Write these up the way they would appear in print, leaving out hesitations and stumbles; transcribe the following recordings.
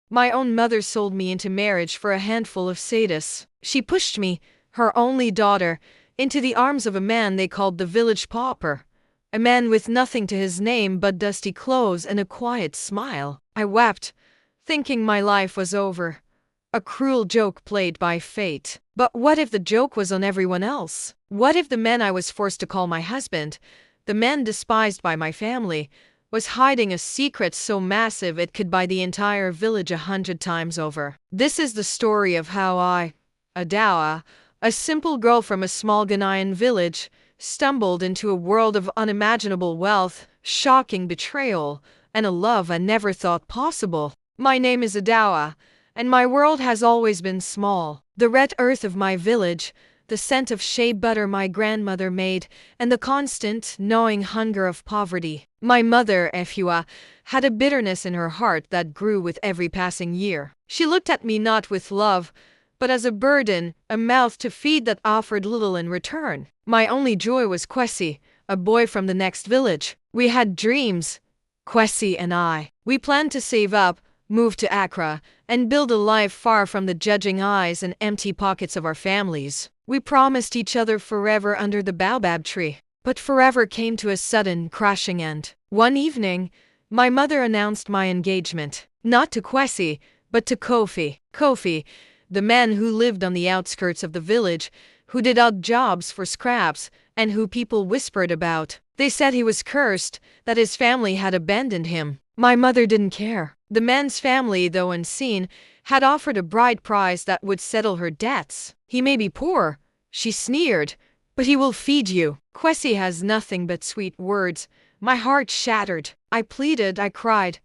My own mother sold me into marriage for a handful of sadists. She pushed me, her only daughter, into the arms of a man they called the village pauper. A man with nothing to his name but dusty clothes and a quiet smile. I wept, thinking my life was over. A cruel joke played by fate. But what if the joke was on everyone else? What if the man I was forced to call my husband, the man despised by my family, was hiding a secret so massive it could buy the entire village 100 times over? This is the story of how I, Adawa, a simple girl from a small Ghanaian village, stumbled into a world of unimaginable wealth, shocking betrayal, and a love I never thought possible. My name is Adawa, and my world has always been small. The red earth of my village, the scent of shea butter my grandmother made, and the constant, gnawing hunger of poverty. My mother, Efua, had a bitterness in her heart that grew with every passing year. She looked at me not with love, but as a burden, a mouth to feed that offered little in return. My only joy was Kwesi, a boy from the next village. We had dreams, Kwesi and I. We planned to save up, move to Accra, and build a life far from the judging eyes and empty pockets of our families. We promised each other forever under the baobab tree. But forever came to a sudden, crashing end. One evening, my mother announced my engagement, not to Kwesi, but to Kofi. Kofi, the man who lived on the outskirts of the village, who did odd jobs for scraps, and who people whispered about. They said he was cursed, that his family had abandoned him. My mother didn't care. The man's family, though unseen, had offered a bride price that would settle her debts. He may be poor, she sneered, but he will feed you. Kwesi has nothing but sweet words. My heart shattered. I pleaded, I cried.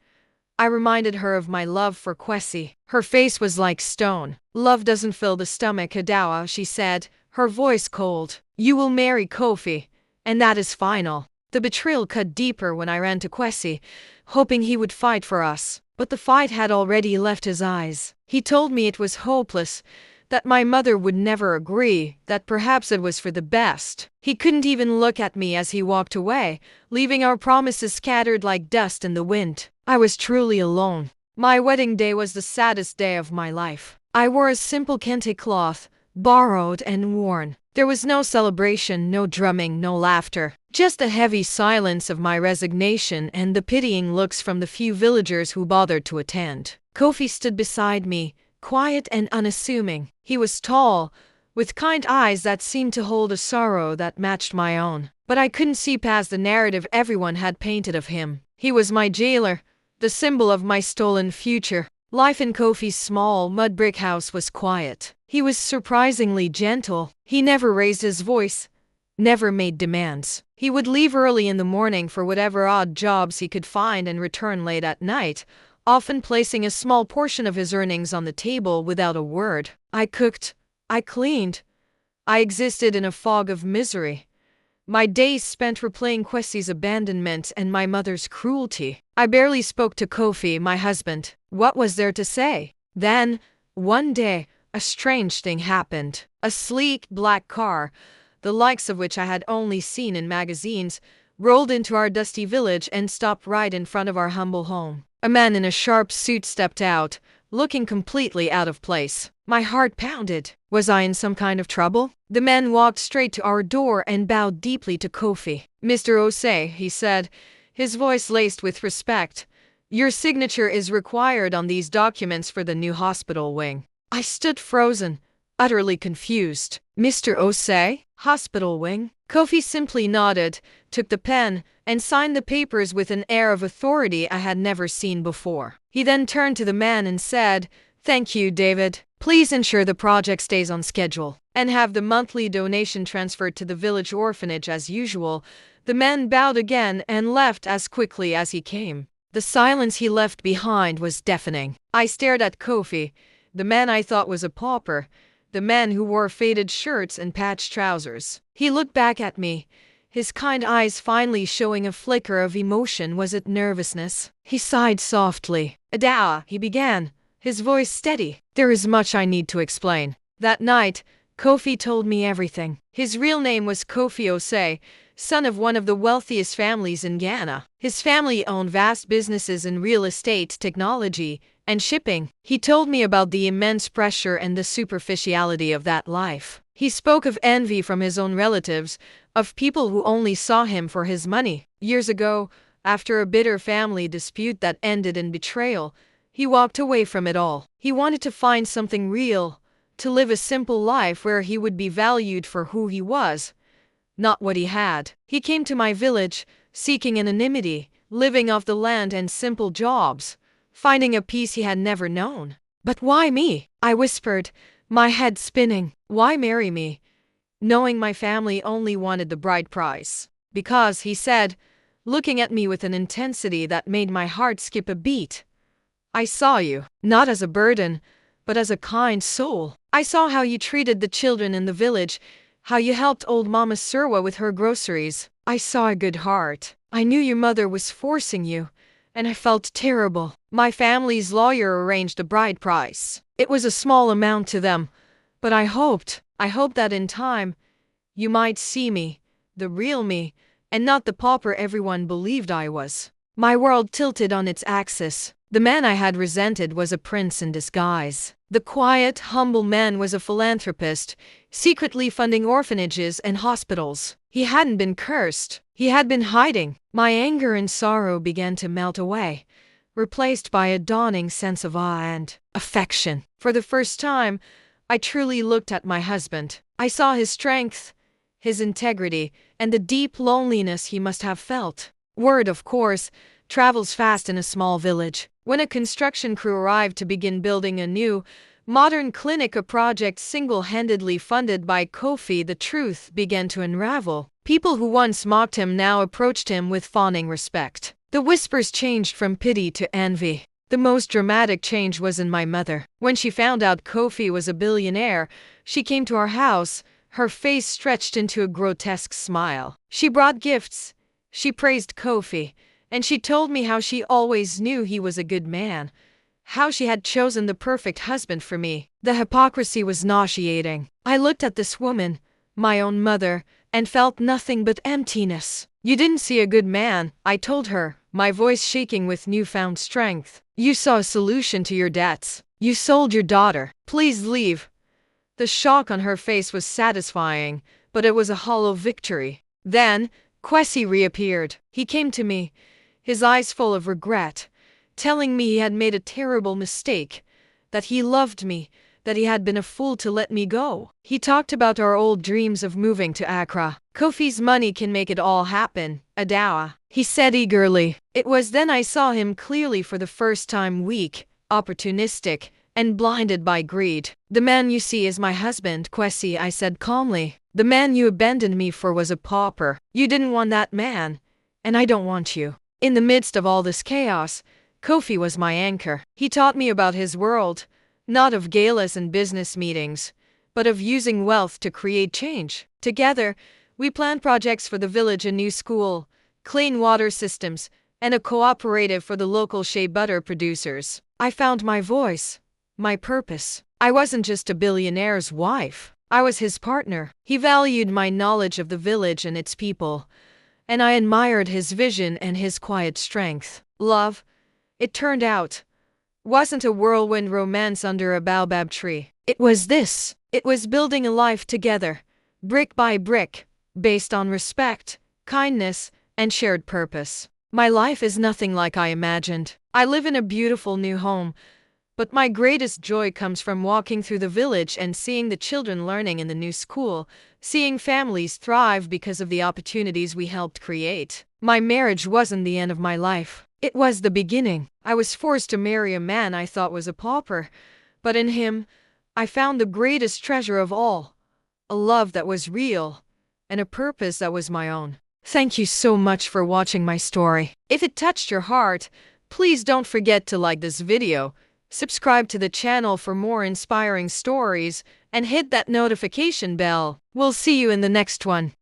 I reminded her of my love for Kwesi. Her face was like stone. Love doesn't fill the stomach, Adawa, she said, her voice cold. You will marry Kofi, and that is final. The betrayal cut deeper when I ran to Kwesi, hoping he would fight for us. But the fight had already left his eyes. He told me it was hopeless, that my mother would never agree, that perhaps it was for the best. He couldn't even look at me as he walked away, leaving our promises scattered like dust in the wind. I was truly alone. My wedding day was the saddest day of my life. I wore a simple kente cloth, borrowed and worn. There was no celebration, no drumming, no laughter. Just the heavy silence of my resignation and the pitying looks from the few villagers who bothered to attend. Kofi stood beside me, quiet and unassuming. He was tall, with kind eyes that seemed to hold a sorrow that matched my own. But I couldn't see past the narrative everyone had painted of him. He was my jailer, the symbol of my stolen future. Life in Kofi's small mud brick house was quiet. He was surprisingly gentle. He never raised his voice, never made demands. He would leave early in the morning for whatever odd jobs he could find and return late at night, often placing a small portion of his earnings on the table without a word. I cooked, I cleaned, I existed in a fog of misery. My days spent replaying Kwesi's abandonment and my mother's cruelty. I barely spoke to Kofi, my husband. What was there to say? Then, one day, a strange thing happened. A sleek, black car, the likes of which I had only seen in magazines, rolled into our dusty village and stopped right in front of our humble home. A man in a sharp suit stepped out, looking completely out of place. My heart pounded. Was I in some kind of trouble? The man walked straight to our door and bowed deeply to Kofi. Mr. Osei, he said, his voice laced with respect, your signature is required on these documents for the new hospital wing. I stood frozen, utterly confused. Mr. Osei? Hospital wing? Kofi simply nodded, took the pen, and signed the papers with an air of authority I had never seen before. He then turned to the man and said, "Thank you, David. Please ensure the project stays on schedule, and have the monthly donation transferred to the village orphanage as usual." The man bowed again and left as quickly as he came. The silence he left behind was deafening. I stared at Kofi, the man I thought was a pauper, the man who wore faded shirts and patched trousers. He looked back at me, his kind eyes finally showing a flicker of emotion. Was it nervousness? He sighed softly. "Adawa," he began, his voice steady. "There is much I need to explain." That night, Kofi told me everything. His real name was Kofi Osei, son of one of the wealthiest families in Ghana. His family owned vast businesses in real estate, technology, and shipping. He told me about the immense pressure and the superficiality of that life. He spoke of envy from his own relatives, of people who only saw him for his money. Years ago, after a bitter family dispute that ended in betrayal, he walked away from it all. He wanted to find something real, to live a simple life where he would be valued for who he was, not what he had. He came to my village, seeking anonymity, living off the land and simple jobs, finding a peace he had never known. But why me? I whispered, my head spinning. Why marry me, knowing my family only wanted the bride price? Because, he said, looking at me with an intensity that made my heart skip a beat, I saw you, not as a burden, but as a kind soul. I saw how you treated the children in the village, how you helped old Mama Surwa with her groceries. I saw a good heart. I knew your mother was forcing you, and I felt terrible. My family's lawyer arranged a bride price. It was a small amount to them, but I hoped that in time, you might see me, the real me, and not the pauper everyone believed I was. My world tilted on its axis. The man I had resented was a prince in disguise. The quiet, humble man was a philanthropist, secretly funding orphanages and hospitals. He hadn't been cursed. He had been hiding. My anger and sorrow began to melt away, replaced by a dawning sense of awe and affection. For the first time, I truly looked at my husband. I saw his strength, his integrity, and the deep loneliness he must have felt. Word, of course, travels fast in a small village. When a construction crew arrived to begin building a new, modern clinic, a project single-handedly funded by Kofi, the truth began to unravel. People who once mocked him now approached him with fawning respect. The whispers changed from pity to envy. The most dramatic change was in my mother. When she found out Kofi was a billionaire, she came to our house, her face stretched into a grotesque smile. She brought gifts. She praised Kofi, and she told me how she always knew he was a good man, how she had chosen the perfect husband for me. The hypocrisy was nauseating. I looked at this woman, my own mother, and felt nothing but emptiness. You didn't see a good man, I told her, my voice shaking with newfound strength. You saw a solution to your debts. You sold your daughter. Please leave. The shock on her face was satisfying, but it was a hollow victory. Then, Kwesi reappeared. He came to me, his eyes full of regret, telling me he had made a terrible mistake, that he loved me, that he had been a fool to let me go. He talked about our old dreams of moving to Accra. Kofi's money can make it all happen, Adawa, he said eagerly. It was then I saw him clearly for the first time, weak, opportunistic, and blinded by greed. The man you see is my husband, Kwesi, I said calmly. The man you abandoned me for was a pauper. You didn't want that man, and I don't want you. In the midst of all this chaos, Kofi was my anchor. He taught me about his world, not of galas and business meetings, but of using wealth to create change. Together, we planned projects for the village, a new school, clean water systems, and a cooperative for the local shea butter producers. I found my voice, my purpose. I wasn't just a billionaire's wife. I was his partner. He valued my knowledge of the village and its people, and I admired his vision and his quiet strength. Love, it turned out, wasn't a whirlwind romance under a baobab tree. It was this. It was building a life together, brick by brick, based on respect, kindness, and shared purpose. My life is nothing like I imagined. I live in a beautiful new home, but my greatest joy comes from walking through the village and seeing the children learning in the new school, seeing families thrive because of the opportunities we helped create. My marriage wasn't the end of my life. It was the beginning. I was forced to marry a man I thought was a pauper, but in him, I found the greatest treasure of all, a love that was real, and a purpose that was my own. Thank you so much for watching my story. If it touched your heart, please don't forget to like this video, subscribe to the channel for more inspiring stories, and hit that notification bell. We'll see you in the next one.